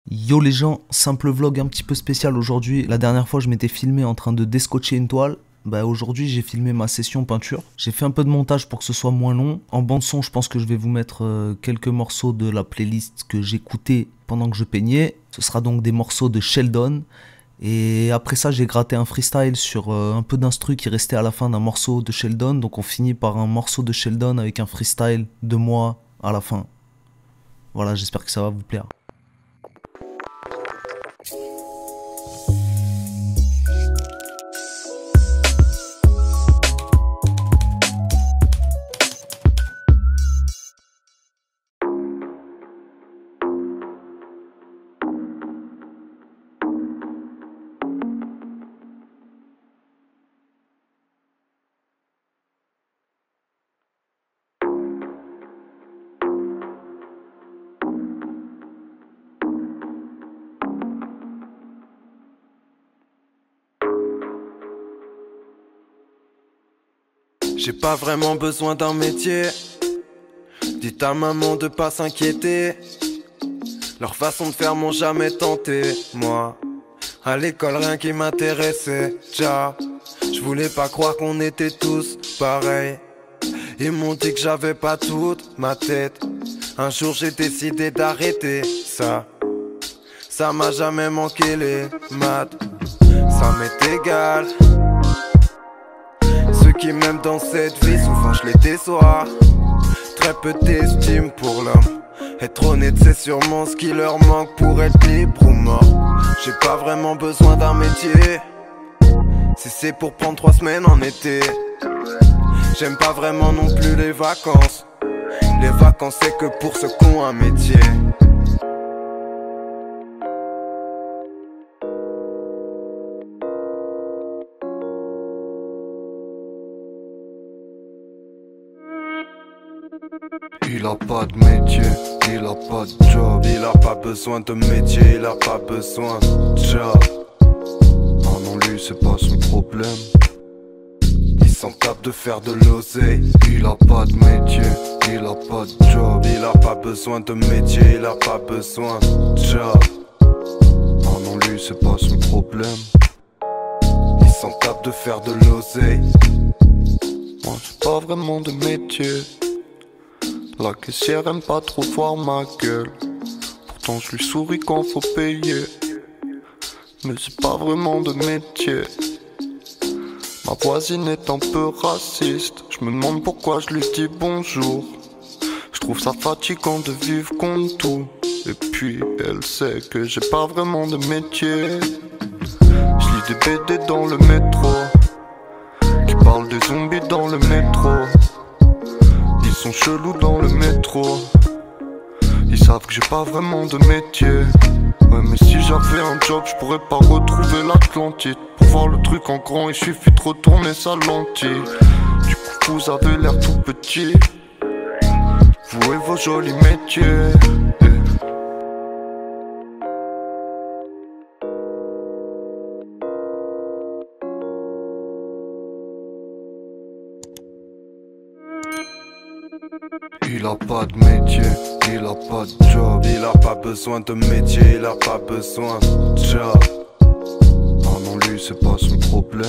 Yo les gens, simple vlog un petit peu spécial aujourd'hui. La dernière fois je m'étais filmé en train de descotcher une toile. Aujourd'hui j'ai filmé ma session peinture. J'ai fait un peu de montage pour que ce soit moins long. En bande son je pense que je vais vous mettre quelques morceaux de la playlist que j'écoutais pendant que je peignais. Ce sera donc des morceaux de Sheldon. Et après ça j'ai gratté un freestyle sur un peu d'instru qui restait à la fin d'un morceau de Sheldon. Donc on finit par un morceau de Sheldon avec un freestyle de moi à la fin. Voilà, j'espère que ça va vous plaire. J'ai pas vraiment besoin d'un métier. Dis ta maman de pas s'inquiéter. Leur façon de faire m'ont jamais tenté. Moi, à l'école rien qui m'intéressait. Déjà, je voulais pas croire qu'on était tous pareils. Ils m'ont dit que j'avais pas toute ma tête. Un jour j'ai décidé d'arrêter ça. Ça m'a jamais manqué les maths. Ça m'est égal. Ceux qui m'aiment dans cette vie, souvent je les déçois. Très peu d'estime pour l'homme. Être honnête c'est sûrement ce qui leur manque pour être libre ou mort. J'ai pas vraiment besoin d'un métier. Si c'est pour prendre 3 semaines en été. J'aime pas vraiment non plus les vacances. Les vacances c'est que pour ceux qui ont un métier. Il a pas de métier, il a pas de job. Il a pas besoin de métier, il a pas besoin de job. Ah non, lui c'est pas son problème. Il s'en tape de faire de l'oseille. Il a pas de métier, il a pas de job. Il a pas besoin de métier, il a pas besoin de job. Ah non, lui c'est pas son problème. Il s'en tape de faire de l'oseille. Moi j'ai pas vraiment de métier. La caissière aime pas trop voir ma gueule. Pourtant je lui souris quand faut payer. Mais c'est pas vraiment de métier. Ma voisine est un peu raciste. Je me demande pourquoi je lui dis bonjour. Je trouve ça fatigant de vivre contre tout. Et puis elle sait que j'ai pas vraiment de métier. Je lis des BD dans le métro qui parlent des zombies dans le métro. Ils sont chelous dans le métro. Ils savent que j'ai pas vraiment de métier. Ouais mais si j'avais un job je pourrais pas retrouver l'Atlantide. Pour voir le truc en grand il suffit de retourner sa lentille. Du coup vous avez l'air tout petit, vous et vos jolis métiers. Il a pas de métier, il a pas de job. Il a pas besoin de métier, il a pas besoin de job. Ah non, lui c'est pas son problème.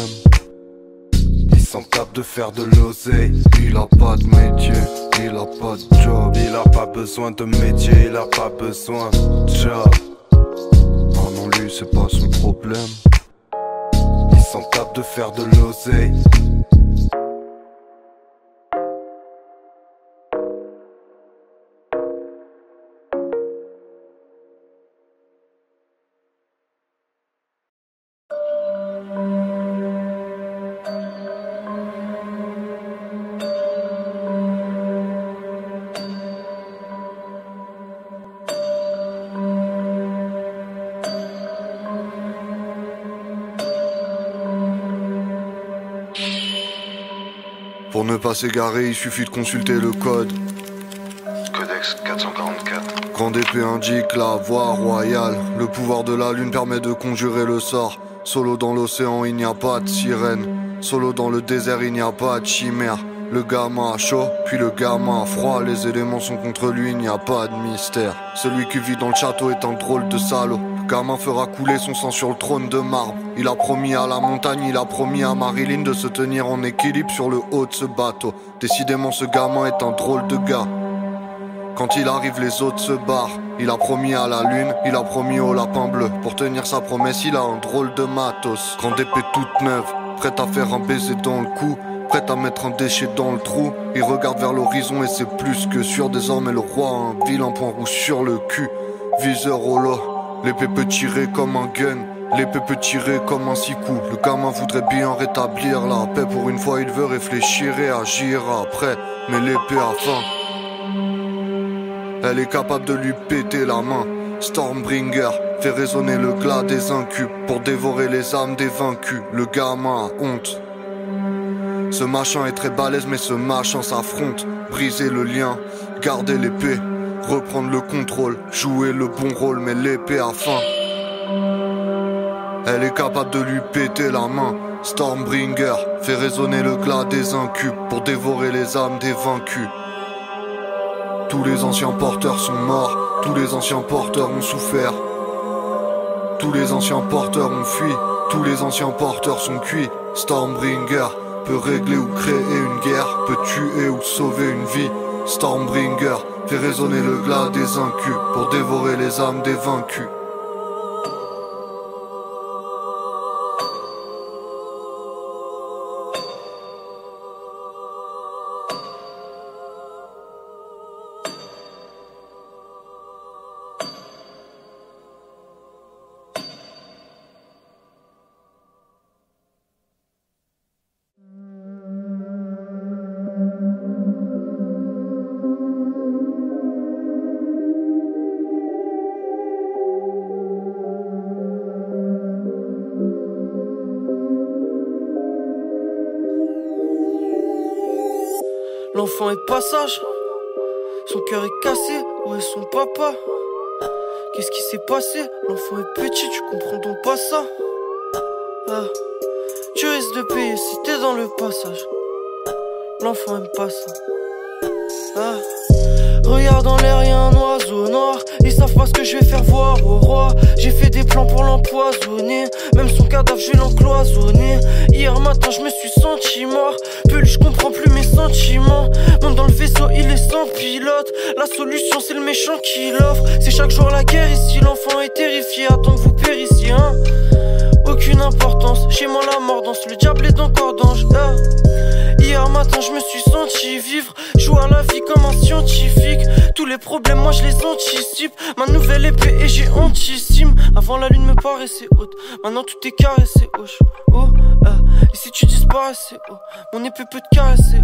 Il s'en tape de faire de l'oseille. Il a pas de métier, il a pas de job. Il a pas besoin de métier, il a pas besoin de job. Ah non, lui c'est pas son problème. Il s'en tape de faire de l'oseille. Pour ne pas s'égarer, il suffit de consulter le code. Codex 444. Grande épée indique la voie royale. Le pouvoir de la lune permet de conjurer le sort. Solo dans l'océan, il n'y a pas de sirène. Solo dans le désert, il n'y a pas de chimère. Le gamin a chaud, puis le gamin a froid. Les éléments sont contre lui, il n'y a pas de mystère. Celui qui vit dans le château est un drôle de salaud. Le gamin fera couler son sang sur le trône de marbre. Il a promis à la montagne, il a promis à Marilyn de se tenir en équilibre sur le haut de ce bateau. Décidément ce gamin est un drôle de gars. Quand il arrive les autres se barrent. Il a promis à la lune, il a promis au lapin bleu. Pour tenir sa promesse il a un drôle de matos. Grande épée toute neuve, prête à faire un baiser dans le cou, prête à mettre un déchet dans le trou. Il regarde vers l'horizon et c'est plus que sûr. Désormais le roi a un vilain point rouge sur le cul. Viseur au lot, l'épée peut tirer comme un gun, l'épée peut tirer comme un 6 coups. Le gamin voudrait bien rétablir la paix. Pour une fois il veut réfléchir et agir après. Mais l'épée a faim, elle est capable de lui péter la main. Stormbringer fait résonner le glas des incubes pour dévorer les âmes des vaincus. Le gamin a honte. Ce machin est très balèze mais ce machin s'affronte. Briser le lien, garder l'épée, reprendre le contrôle, jouer le bon rôle. Mais l'épée a faim, elle est capable de lui péter la main. Stormbringer fait résonner le glas des incubes pour dévorer les âmes des vaincus. Tous les anciens porteurs sont morts, tous les anciens porteurs ont souffert. Tous les anciens porteurs ont fui, tous les anciens porteurs sont cuits. Stormbringer peut régler ou créer une guerre, peut tuer ou sauver une vie. Stormbringer fait résonner le glas des incubes pour dévorer les âmes des vaincus. L'enfant est passage, son cœur est cassé, où est son papa? Qu'est-ce qui s'est passé? L'enfant est petit, tu comprends donc pas ça? Ah. Tu risques de payer si t'es dans le passage. L'enfant aime pas ça. Ah. Regarde en l'air, y'a un oiseau noir. Ils savent pas ce que je vais faire voir au roi. J'ai fait des plans pour l'empoisonner. Même son cadavre, je vais l'encloisonner. Hier matin, je me suis senti mort. Plus je comprends plus mes sentiments. Monte dans le vaisseau, il est sans pilote. La solution, c'est le méchant qui l'offre. C'est chaque jour la guerre ici. L'enfant est terrifié, attend que vous périssiez, hein. Aucune importance, chez moi la mort danse. Le diable est encore d'ange, ah. Hier matin je me suis senti vivre. Joue à la vie comme un scientifique. Tous les problèmes moi je les anticipe. Ma nouvelle épée et j'ai antissime. Avant la lune me paraissait haute, maintenant tout est carré c'est hoche. Oh, et si tu disparais c'est haut. Mon épée peut te caresser,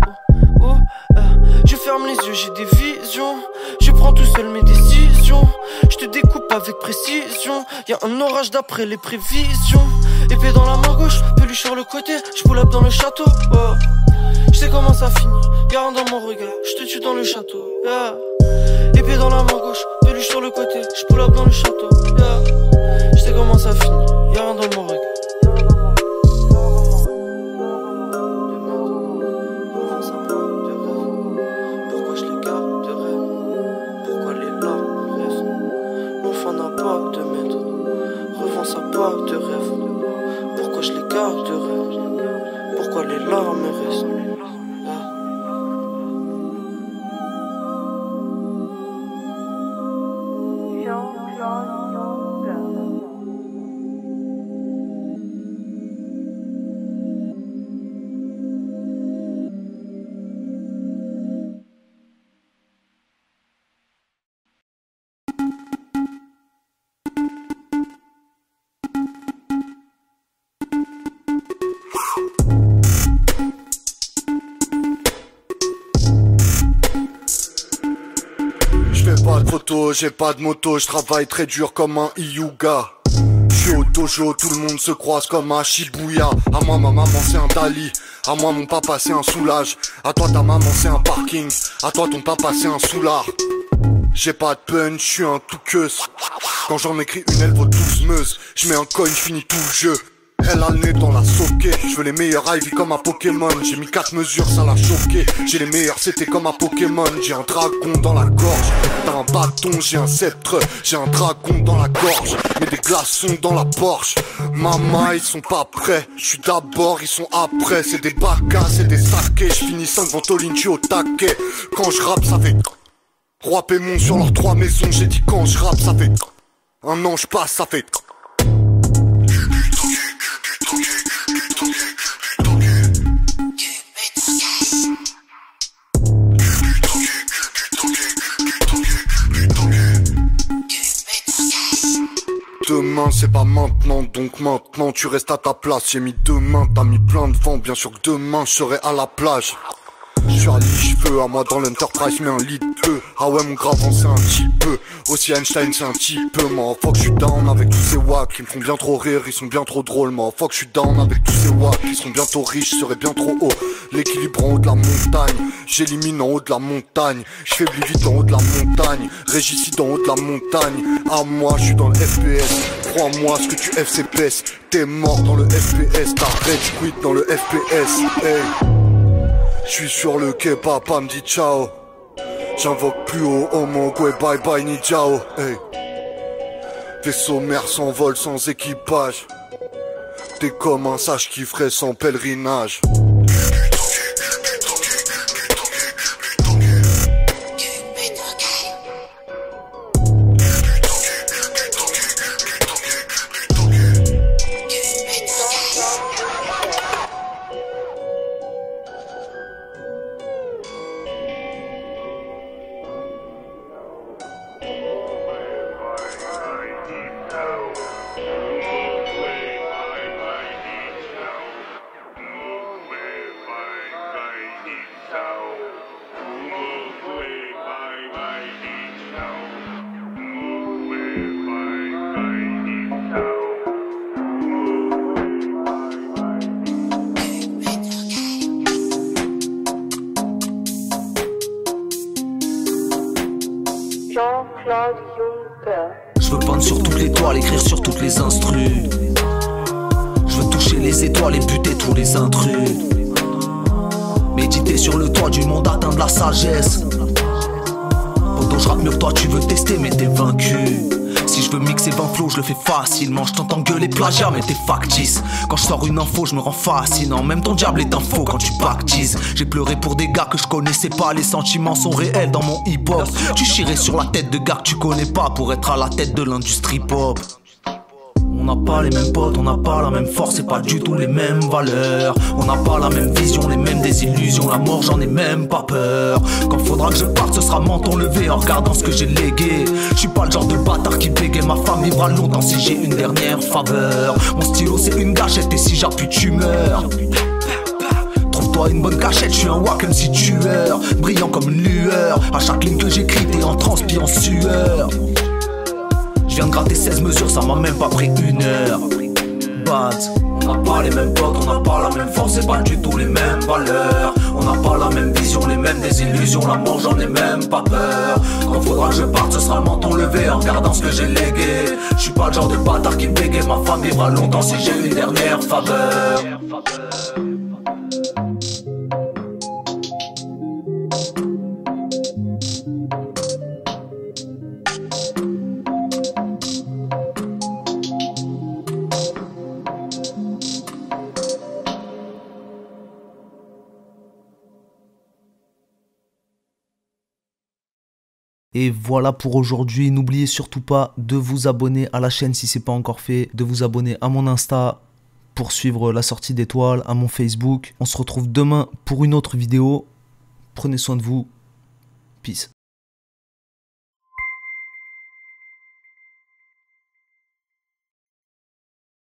oh, oh, je ferme les yeux, j'ai des visions. Je prends tout seul mes décisions. Je te découpe avec précision. Y'a un orage d'après les prévisions. Épée dans la main gauche, peluche sur le côté. Je pull up dans le château, oh. Je sais comment ça finit, garde dans mon regard. Je te tue dans le château, yeah. Épée dans la main gauche, peluche sur le côté. Je pull up dans le château, yeah. Je sais comment ça finit, garde dans mon regard. Ça part de rêve. Pourquoi je les garde de rêve? Pourquoi les larmes restent? J'ai pas de moto, je travaille très dur comme un Hyuga. Je suis au dojo, tout le monde se croise comme à Shibuya. À moi ma maman c'est un Dali, à moi mon papa c'est un Soulage. À toi ta maman c'est un parking, à toi ton papa c'est un soulard. J'ai pas de punch, je suis un tout queuse. Quand j'en écris une elle vaut 12 meuses. Je mets un coin, je finis tout le jeu. Elle a le nez dans la soquée. Je veux les meilleurs Ivy comme un Pokémon. J'ai mis 4 mesures, ça l'a choqué. J'ai les meilleurs, c'était comme un Pokémon. J'ai un dragon dans la gorge. T'as un bâton, j'ai un sceptre. J'ai un dragon dans la gorge. Mets des glaçons dans la Porsche. Maman, ils sont pas prêts. Je suis d'abord, ils sont après. C'est des bacas, c'est des sakés. Je finis 5 Ventolin, au taquet. Quand je rappe, ça fait Roi Pémon sur leurs 3 maisons. J'ai dit quand je rappe, ça fait un an je passe, ça fait demain c'est pas maintenant, donc maintenant tu restes à ta place. J'ai mis 2 mains, t'as mis plein de vent. Bien sûr que demain je serai à la plage. Je suis à cheveux, à moi dans l'Enterprise, mais un lit de peu. Ah ouais, mon gravant c'est un petit peu. Aussi Einstein c'est un petit peu. Moi, fuck, je suis down avec tous ces wacks. Ils me font bien trop rire, ils sont bien trop drôles. Moi, fuck, je suis down avec tous ces wacks. Ils seront bientôt riches, je serai bien trop haut. L'équilibre en haut de la montagne. J'élimine en haut de la montagne. Je fais plus vite en haut de la montagne. Régicide en haut de la montagne. Ah, moi, je suis dans le FPS. Crois-moi, ce que tu FCPS. T'es mort dans le FPS. T'as rage quit dans le FPS. Hey. Je suis sur le quai, papa me dit ciao. J'invoque plus haut, oh mon go et bye bye ni ciao. Hey. Vaisseau mère sans vol, sans équipage. T'es comme un sage qui ferait sans pèlerinage. Jean-Claude Juncker. Je veux peindre sur toutes les toiles, écrire sur toutes les instrus. Je veux toucher les étoiles et buter tous les intrus. Méditer sur le toit du monde, atteindre la sagesse. Poto, je rappe mieux que toi, tu veux tester mais t'es vaincu. Si je veux mixer 20 flows, je le fais facilement. Je t'entends gueuler plagiat mais t'es factice. Quand je sors une info, je me rends fascinant. Même ton diable est un faux quand tu baptises. J'ai pleuré pour des gars que je connaissais pas. Les sentiments sont réels dans mon hip-hop. Tu chierais sur la tête de gars que tu connais pas pour être à la tête de l'industrie pop. On n'a pas les mêmes potes, on n'a pas la même force, c'est pas du tout les mêmes valeurs. On n'a pas la même vision, les mêmes désillusions. La mort, j'en ai même pas peur. Quand faudra que je parte, ce sera menton levé en regardant ce que j'ai légué. Je suis pas le genre de bâtard qui bégaye. Ma femme vivra longtemps si j'ai une dernière faveur. Mon stylo c'est une gâchette et si j'appuie tu meurs. Trouve-toi une bonne cachette, je suis un wack MC tueur. Brillant comme une lueur. À chaque ligne que j'écris, t'es en transpi en sueur. Je viens de gratter 16 mesures, ça m'a même pas pris 1 heure. Bad. On n'a pas les mêmes potes, on n'a pas la même force, c'est pas du tout les mêmes valeurs. On n'a pas la même vision, les mêmes désillusions. La mort, j'en ai même pas peur. Quand faudra que je parte, ce sera le menton levé en regardant ce que j'ai légué. Je suis pas le genre de bâtard qui bégaye. Ma femme vivra longtemps si j'ai une dernière faveur. Et voilà pour aujourd'hui, n'oubliez surtout pas de vous abonner à la chaîne si c'est pas encore fait, de vous abonner à mon Insta pour suivre la sortie d'étoiles, à mon Facebook. On se retrouve demain pour une autre vidéo, prenez soin de vous, peace.